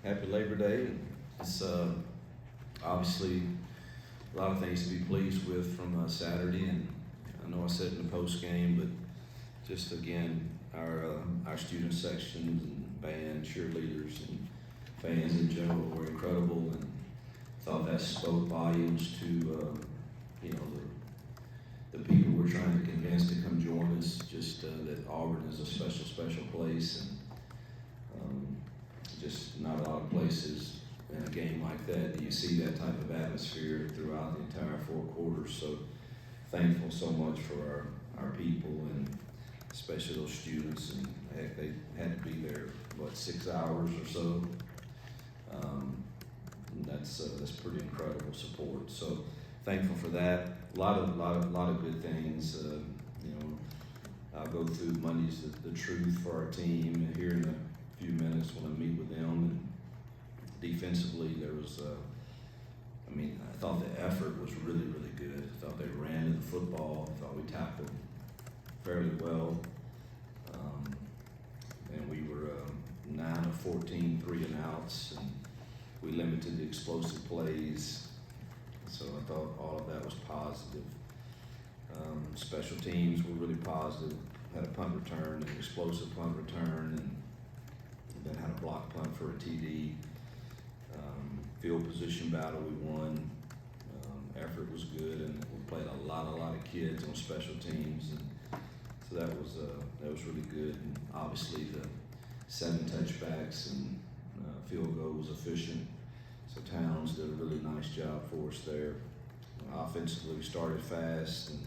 Happy Labor Day. It's obviously a lot of things to be pleased with from Saturday, and I know I said in the post game, but just again, our student sections and band, cheerleaders, and fans in general were incredible, and thought that spoke volumes to the people we're trying to convince to come join us. Just that Auburn is a special place, and just not a lot of places in a game like that do you see that type of atmosphere throughout the entire 4 quarters. So thankful so much for our people, and especially those students. And heck, they had to be there 6 hours or so. That's pretty incredible support. So thankful for that. A lot of good things. I'll go through Monday's the truth for our team here in a few minutes when I meet with them. And defensively, there was, I thought the effort was really good. I thought they ran to the football. I thought we tackled fairly well. And we were 9 of 14 3 and outs, and we limited the explosive plays. So I thought all of that was positive. Special teams were really positive. Had a punt return, an explosive punt return, and then had a block punt for a TD. Field position battle we won. Effort was good, and we played a lot of kids on special teams, and so that was really good. And obviously the 7 touchbacks and field goal was efficient. So Towns did a really nice job for us there. Offensively, we started fast and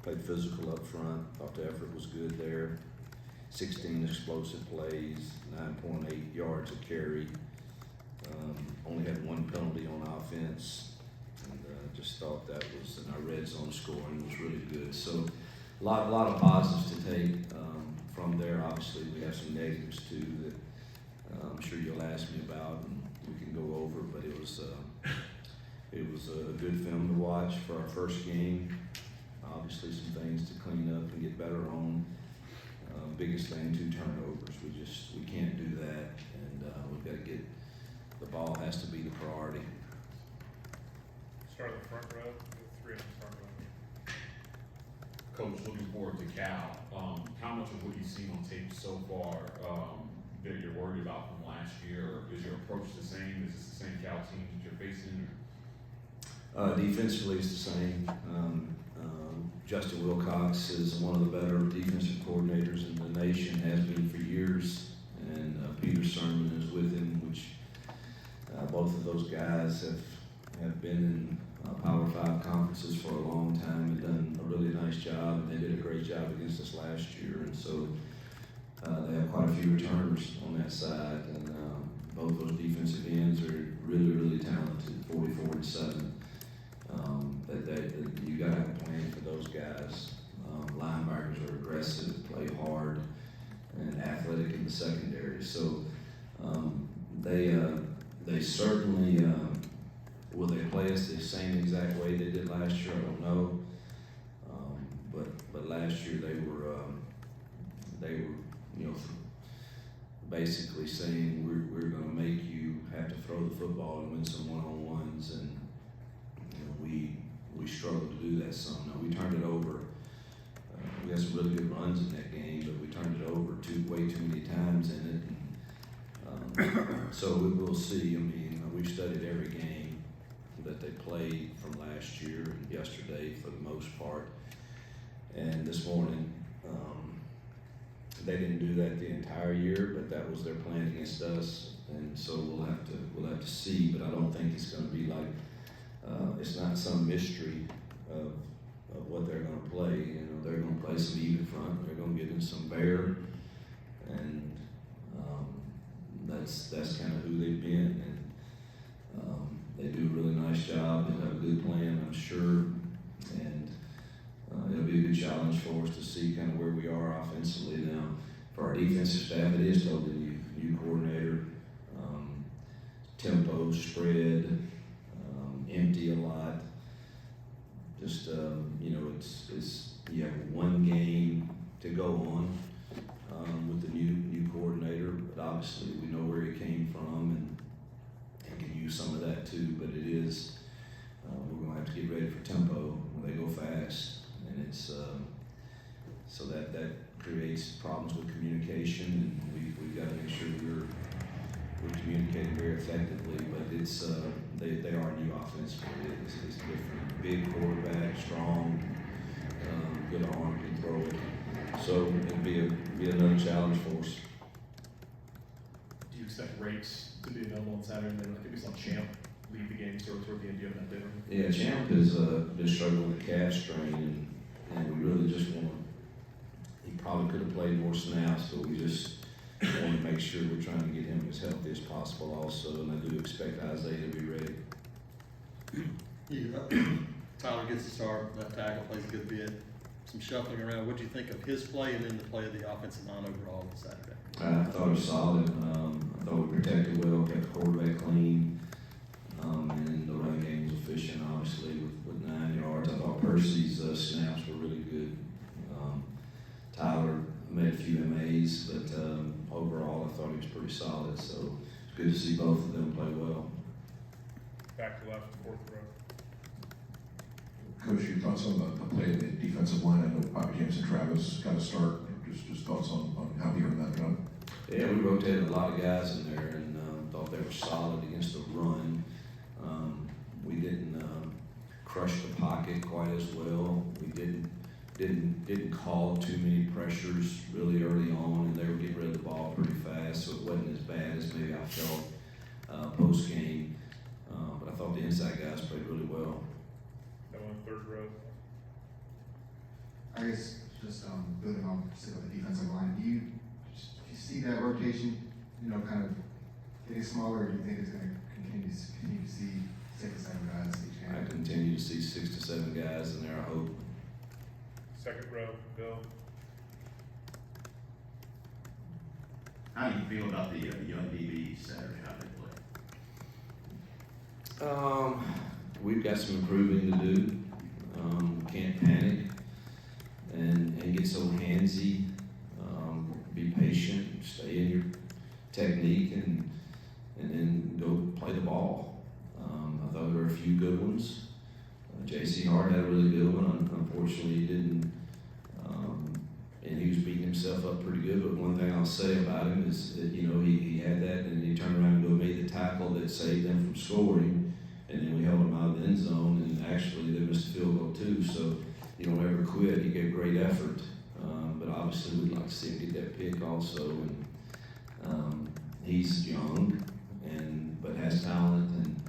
played physical up front. Thought the effort was good there. 16 explosive plays, 9.8 yards a carry. Only had 1 penalty on offense, and just thought that was, and our red zone scoring was really good. So a lot of positives to take from there. Obviously, we have some negatives too that I'm sure you'll ask me about, and we can go over. But it was a good film to watch for our first game. Obviously, some things to clean up and get better on. Biggest thing, 2 turnovers. We can't do that, and we've got to get. The ball has to be the priority. Start at the front row, the 3 on the front row. Coach, looking forward to Cal. How much of what you've seen on tape so far that you're worried about from last year? Or is your approach the same? Is this the same Cal team that you're facing? Defensively, it's the same. Justin Wilcox is one of the better defensive coordinators in the nation, has been for years, and Peter Sermon is with him, which both of those guys have been in Power 5 conferences for a long time and done a really nice job, and they did a great job against us last year. And so they have quite a few returners on that side, and both those defensive ends are really talented, 44 and 7. You got to have a plan for those guys. Linebackers are aggressive, play hard, and athletic in the secondary. So they certainly will they play us the same exact way they did last year? I don't know. But last year they were basically saying we're going to make you have to throw the football and win some one-on-ones, and we struggled to do that some. Now we turned it over. We had some really good runs in that game, but we turned it over way too many times in it. And, so we'll see. We've studied every game that they played from last year and yesterday for the most part. And this morning, they didn't do that the entire year, but that was their plan against us. And so we'll have to see. But I don't think it's going to be like it's not some mystery of what they're going to play. They're going to play some even front. They're going to get in some bear, and that's kind of who they've been. And they do a really nice job. They'll have a good plan, I'm sure, and it'll be a good challenge for us to see kind of where we are offensively. Now, for our defensive staff, it is totally new coordinator, tempo, spread, empty a lot. Just it's you have 1 game to go on with the new coordinator, but obviously we know where he came from, and that too, but it is, we're gonna have to get ready for tempo when they go fast, and it's, so that creates problems with communication, and we've got to make sure we're communicating very effectively, but it's, they are a new offense, it's different, big quarterback, strong, good arm, can throw it, so it'll be another challenge for us. Do you expect Rakes to be available on Saturday? And then I think we saw Champ leave the game toward the end. Do you have that different? Yeah, Champ has been struggling with a calf strain, and we really just want to. He probably could have played more snaps, but we just want to make sure we're trying to get him as healthy as possible, also. And I do expect Isaiah to be ready. Tyler gets the start. Left tackle plays a good bit. Some shuffling around. What do you think of his play and then the play of the offensive line overall on Saturday? I thought it was solid. I thought we protected well, kept the quarterback clean, and the run game was efficient, obviously, with 9 yards. I thought Percy's snaps were really good. Tyler made a few MAs, but overall I thought he was pretty solid, so it's good to see both of them play well. Back to left, fourth row. Coach, your thoughts on the play of the defensive line? I know Bobby James and Travis got to start. Just thoughts on how he earned that job. Yeah, we rotated a lot of guys in there and thought they were solid against the run. We didn't crush the pocket quite as well. We didn't call too many pressures really early on, and they were getting rid of the ball pretty fast, so it wasn't as bad as maybe I felt post game. But I thought the inside guys played really well. That one, third row. I guess just building on the defensive line, do you see that rotation, kind of getting smaller, or do you think it's going to continue to see 6 or 7 guys each I game? continue to see 6 to 7 guys in there, I hope. Second row, Bill. How do you feel about the young DBs Saturday? How they play? We've got some improving to do. Can't panic and get so handsy. Be patient, stay in your technique, and then go play the ball. I thought there were a few good ones. J.C. Hart had a really good one. Unfortunately, he didn't, and he was beating himself up pretty good. But one thing I'll say about him is that, he had that, and he turned around and made the tackle that saved them from scoring, and then we held him out of the end zone, and actually they missed a field goal too. So you don't ever quit. He gave great effort, but obviously we'd like to see him get that pick also. And he's young, but has talent, and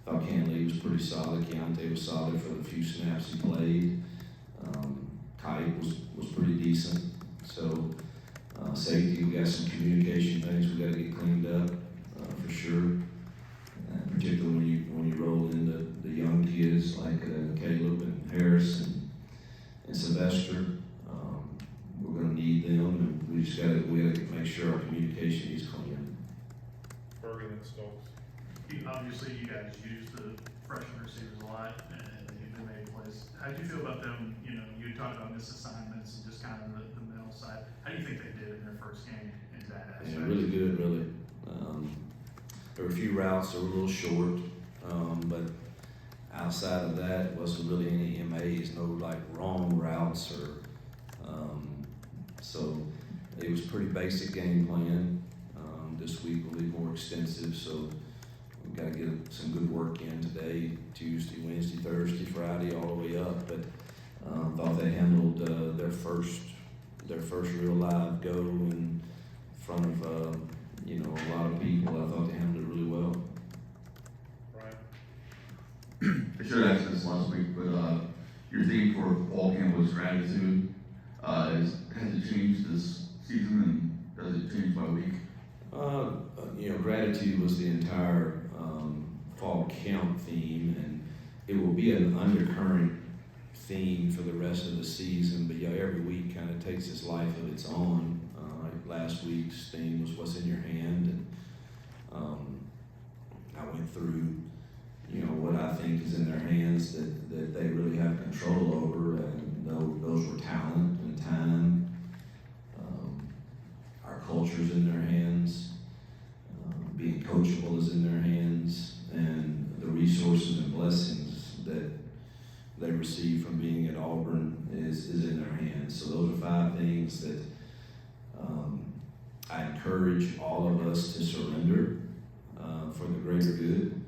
I thought Canley was pretty solid. Keontae was solid for the few snaps he played. Kite was pretty decent. So safety, we got some communication things we got to get cleaned up for sure. Particularly when you roll into the young kids like Caleb and Harris and Sylvester, we're going to need them, and we got to make sure our communication is clean. Bergen and Stokes. Obviously, you guys use the freshman receivers a lot, and they've made plays. How do you feel about them? You talked about missed assignments and just kind of the mental side. How do you think they did in their first game in that aspect? Yeah, really good, really. There were a few routes that were a little short, but outside of that, it wasn't really any MAs, no wrong routes so it was pretty basic game plan. This week will be more extensive, so we've got to get some good work in today, Tuesday, Wednesday, Thursday, Friday, all the way up. But thought they handled their first real live go in front of a lot of people. I thought they handled it really well. Brian. I should have asked this last week, but your theme for fall camp was gratitude. Has it changed this season, and does it change by week? Gratitude was the entire fall camp theme, and it will be an undercurrent theme for the rest of the season. But every week kind of takes its life of its own. Like last week's theme was "What's in your hand," and I went through, what I think is in their hands that they really have control over, and those were talent and time. Our culture's in their hands. Being coachable is in their hands, and the received from being at Auburn is in their hands. So those are 5 things that I encourage all of us to surrender for the greater good.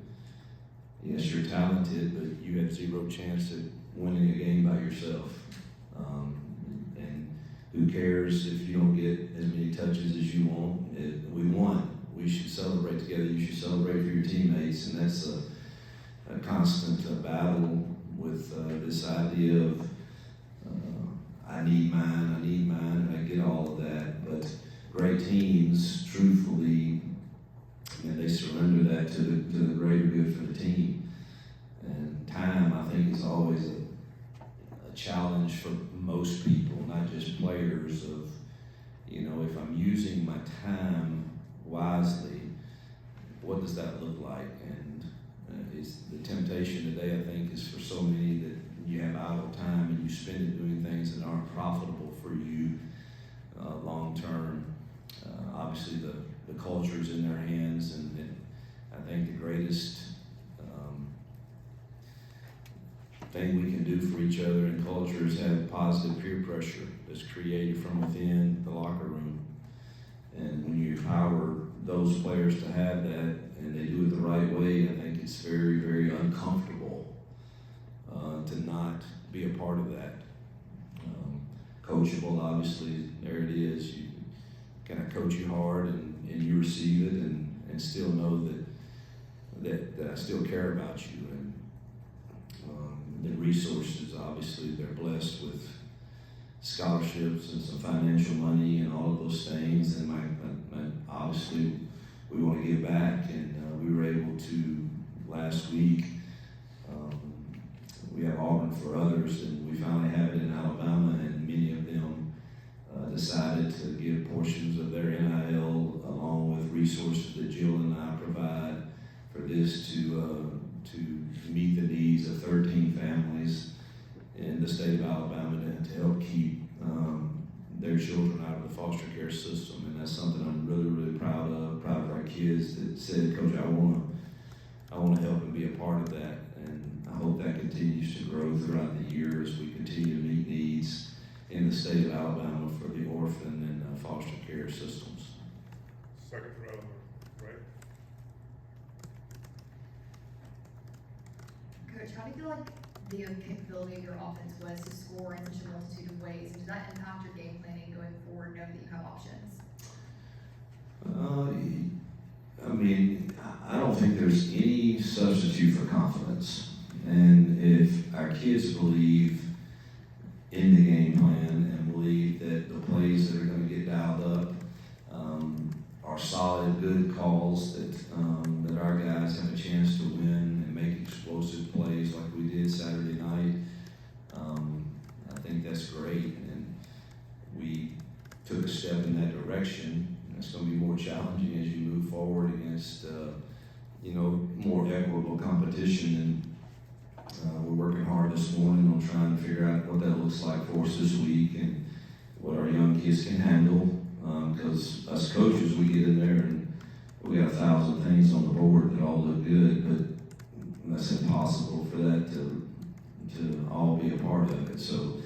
Yes, you're talented, but you have 0 chance at winning a game by yourself. And who cares if you don't get as many touches as you want? We won. We should celebrate together. You should celebrate for your teammates, and that's a constant battle with this idea of I need mine, and I get all of that. But great teams, truthfully, they surrender that to the greater good for the team. And time, I think, is always a challenge for most people, not just players. Of, if I'm using my time wisely, what does that look like? And it's the temptation today, I think, is for so many that you have idle time and you spend it doing things that aren't profitable for you long term. Obviously, the culture is in their hands, and I think the greatest thing we can do for each other in culture is have positive peer pressure that's created from within the locker room. And when you empower those players to have that, and they do it the right way, I think it's very, very uncomfortable to not be a part of that. Coachable, obviously, there it is. Can I coach you hard and you receive it and still know that I still care about you? And the resources, obviously, they're blessed with scholarships and some financial money and all of those things. And obviously, we want to give back, and we were able to last week. We have Auburn for Others, and we finally have it in Alabama, and many of them decided to give portions of their NIL along with resources that Jill and I provide for this to meet the needs of 13 families in the state of Alabama to help keep their children out of the foster care system. And that's something I'm really, really proud of our kids that said, Coach, I want to help and be a part of that. And I hope that continues to grow throughout the year as we continue to meet needs in the state of Alabama for the orphan and foster care systems. Second row, right? Coach, how do you feel like the capability of your offense was to score in such a multitude of ways? Does that impact your game planning going forward, knowing that you have options? I don't think there's any substitute for confidence. And if our kids believe in the game plan and believe that the plays that are going to get dialed up are solid, good calls, that our guys have a chance to win and make explosive plays like we did Saturday night, I think that's great. And we took a step in that direction. It's going to be more challenging as you move forward against, more equitable competition. And we're working hard this morning on trying to figure out what that looks like for us this week and what our young kids can handle. Because us coaches, we get in there and we got 1,000 things on the board that all look good, but that's impossible for that to all be a part of it. So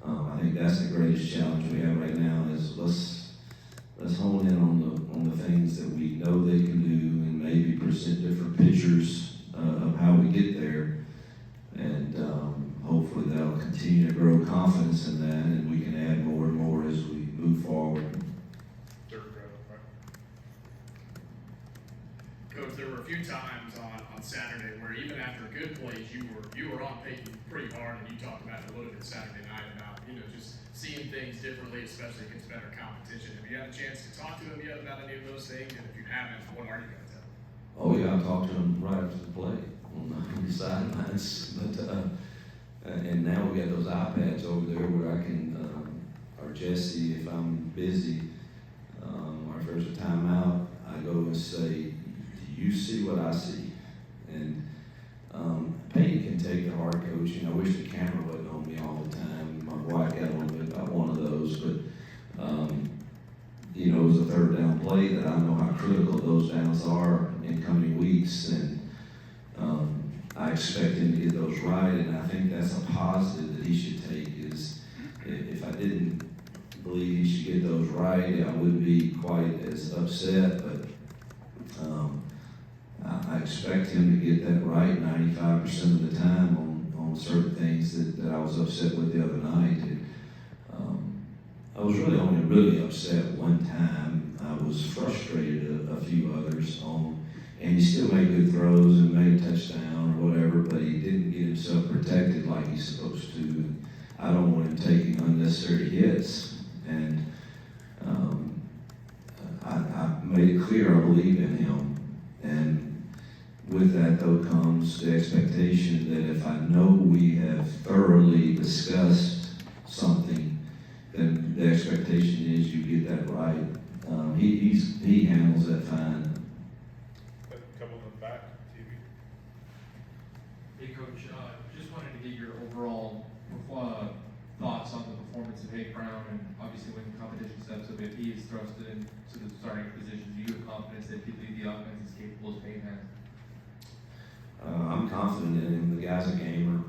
I think that's the greatest challenge we have right now is let's hone in on the things that we know they can do and maybe present different pictures of how we get there. And hopefully that'll continue to grow confidence in that, and we can add more and more as we move forward. Third row, right? Coach, there were a few times on Saturday where even after good plays, you were on Peyton pretty hard, and you talked about it a little bit Saturday night about just seeing things differently, especially against better competition. Have you had a chance to talk to him yet about any of those things? And if you haven't, what are you going to tell him? Oh yeah, I talked to him right after the play on the sidelines. But and now we got those iPads over there where I can, or Jesse, if I'm busy, or if there's a timeout, I go and say, "Do you see what I see?" And Peyton can take the hard coaching. I wish the camera wasn't on me all the time. My wife got on me about one of those, but it was a third down play that I know how critical those downs are in coming weeks, and I I expect him to get those right, and I think that's a positive that he should take. Is if I didn't believe he should get those right, I wouldn't be quite as upset. But I expect him to get that right 95% of the time on certain things that I was upset with the other night. And, I was only really upset one time. I was frustrated a few others on, and he still made good throws and made a touchdown or whatever, but he didn't get himself protected like he's supposed to. And I don't want him taking unnecessary hits. And I made it clear I believe in him. And with that, though, comes the expectation that if I know we have thoroughly discussed something, then the expectation is you get that right. He handles that fine. Come on the back, TV. Hey, Coach, just wanted to get your overall thoughts on the performance of Hank Brown, and obviously when the competition steps up, if he is thrusted into the starting position, do you have confidence that the offense is capable of paying that? I'm confident in him. The guy's a gamer.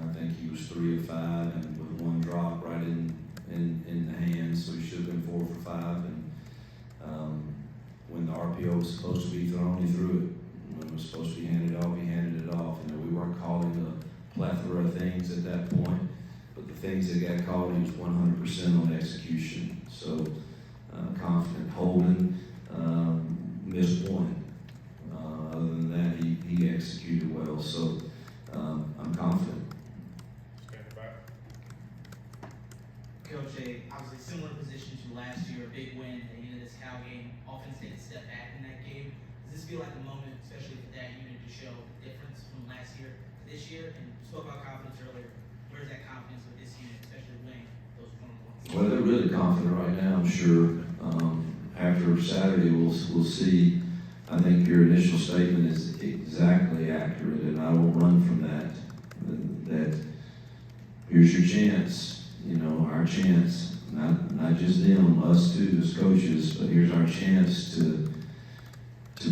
I think he was 3 of 5 and with one drop right in the hands, so he should have been 4 for 5. And when the RPO was supposed to be thrown, he threw it. When it was supposed to be handed off, he handed it off. You know, we weren't calling a plethora of things at that point, but the things that got called, he was 100% on execution. So confident. Holden missed one. Other than that, he executed well. So I'm confident. Stand back. Coach, obviously similar position to last year, a big win at the end of this Cal game. Offense take a step back in that game. Does this feel like a moment, especially for that unit, to show the difference from last year to this year? And you spoke about confidence earlier. Where's that confidence with this unit, especially winning those 20 points? Well, they're really confident right now, I'm sure. After Saturday, we'll see. I think your initial statement is exactly accurate, and I will run from that. That here's your chance, you know, our chance, not just them, us too as coaches, but here's our chance to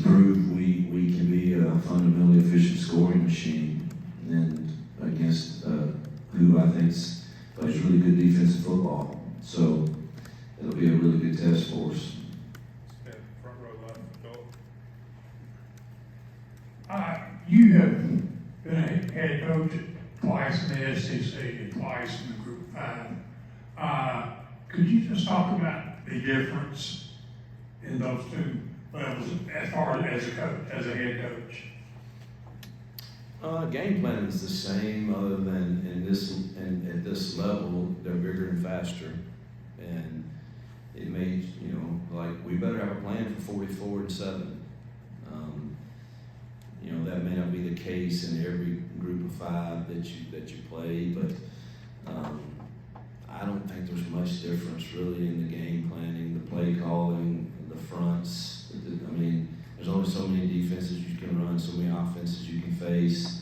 prove we can be a fundamentally efficient scoring machine, and against who I think plays really good defensive football. So it'll be a really good test for us. Stand front row left, Phil. You have been a head coach twice in the SEC and twice in the Group 5. Could you just talk about the difference in those two levels as far as as a head coach? Game plan is the same, other than at this level, they're bigger and faster. And it made, you know, like, we better have a plan for 44-7. You know, that may not be the case in every group of 5 that you play, but I don't think there's much difference really in the game planning, the play calling, the fronts. I mean, there's only so many defenses you can run, so many offenses you can face,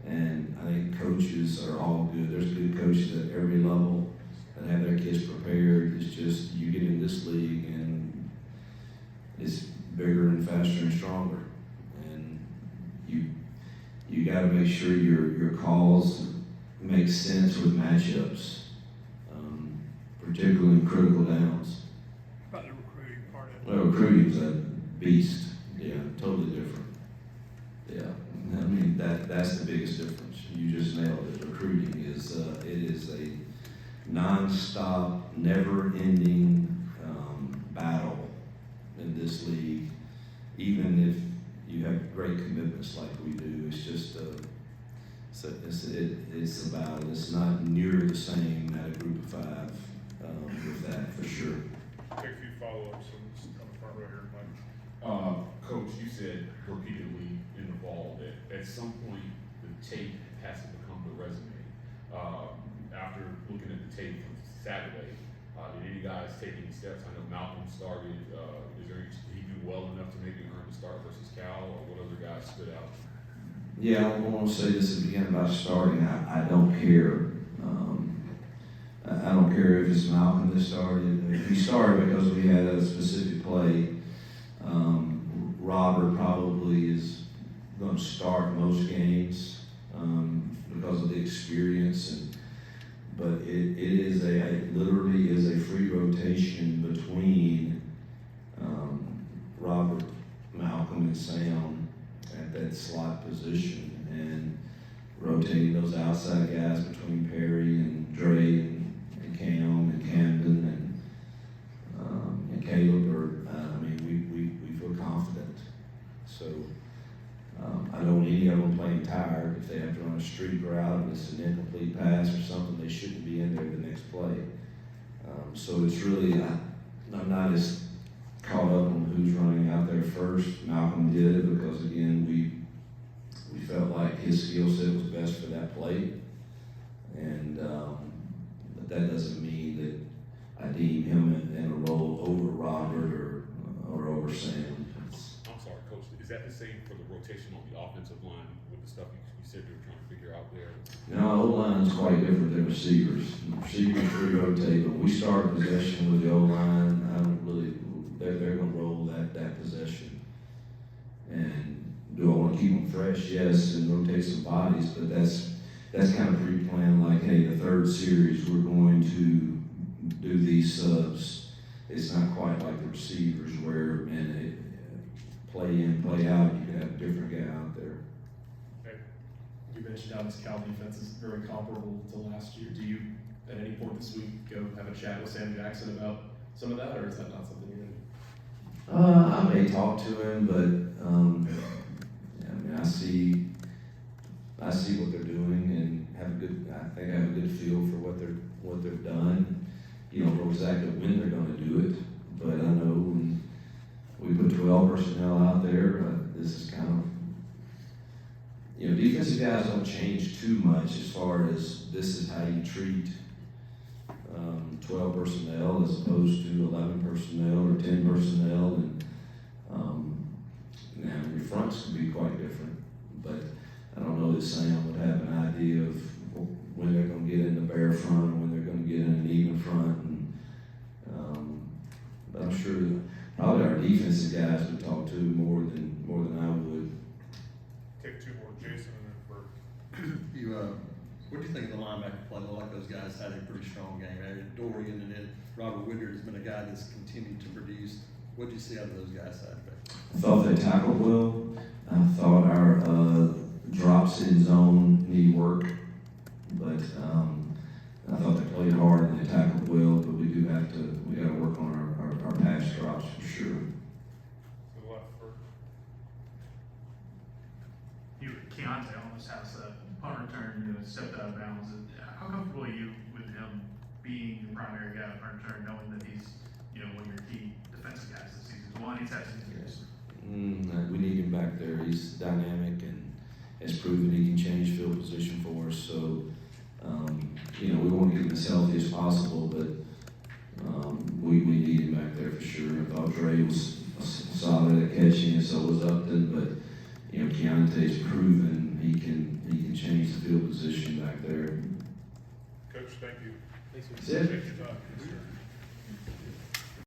and I think coaches are all good. There's good coaches at every level that have their kids prepared. It's just you get in this league and it's bigger and faster and stronger, and you got to make sure your calls make sense with matchups, particularly in critical downs. About the recruiting part of it. Well, recruiting's a beast. Yeah, totally different. Yeah, I mean that's the biggest difference. You just nailed it. Recruiting is it is a non-stop, never-ending battle in this league. Even if you have great commitments like we do, it's just it's a battle. It's not near the same at a group of 5 with that for sure. Take a few follow-ups on the front row here, Mike. Coach, you said repeatedly in the fall that at some point the tape has to become the resume. After looking at the tape from Saturday, did any guys take any steps? I know Malcolm started. Did he do well enough to maybe earn the start versus Cal, or what other guys stood out? Yeah, I want to say this again about starting. I don't care. I don't care if it's Malcolm that started. If he started because we had a specific play, Robert probably is going to start most games. because of the experience but it literally is a free rotation between Robert, Malcolm, and Sam at that slot position, and rotating those outside guys between Perry and Dre and Cam and Camden and Caleb. We feel confident. So I don't want any of them playing tired. If they have to run a streak route and it's an incomplete pass or something, they shouldn't be in there the next play. So it's really, I'm not as caught up on who's running out there first. Malcolm did it because, again, we felt like his skill set was best for that play. And but that doesn't mean that I deem him in a role over Robert or over Sam. I'm sorry, Coach, is that the same for the rotation on the offensive line with the stuff you said you were trying to figure out there? No, O-line is quite different than receivers. Receivers free rotate, but we start possession with the O-line. They're going to roll that possession. And do I want to keep them fresh? Yes, and rotate some bodies, but that's kind of pre-planned. Like, hey, the third series we're going to do these subs. It's not quite like the receivers where play in, play out. You can have a different guy out there. You mentioned how this Cal defense is very comparable to last year. Do you, at any point this week, go have a chat with Sam Jackson about some of that, or is that not something you're going to do? I may talk to him, but I see what they're doing and I think I have a good feel for what they've done. You don't know exactly when they're going to do it, but I know when we put 12 personnel out there, this is kind of, defensive guys don't change too much as far as this is how you treat 12 personnel as opposed to 11 personnel or 10 personnel, and now your fronts can be quite different, but I don't know that Sam would have an idea of when they're going to get in the bare front or when they're going to get in an even front, but I'm sure that probably our defensive guys would talk to more than I would. Take two more, Jason, and then Burke. What do you think of the linebacker play? Look like those guys had a pretty strong game. Dorian and then Robert Woodard has been a guy that's continued to produce. What do you see out of those guys Saturday? I thought they tackled well. I thought our drops in zone need work, but I thought they played hard and they tackled well. But we got to work on our pass drops for sure. To the left, Burke. Keontae almost has that punt return, stepped out of bounds. How comfortable are you with him being the primary guy at punt return, knowing that he's, one of your key defensive guys this season? One, he's had some years. We need him back there. He's dynamic and has proven he can change field position for us. So, we want to keep him as healthy as possible, but we need him back there for sure. I thought Dre was solid at catching, and so was Upton, but Keontae's proven he can change the field position back there. Coach, thank you. That's it. Take your time. Yes, sir.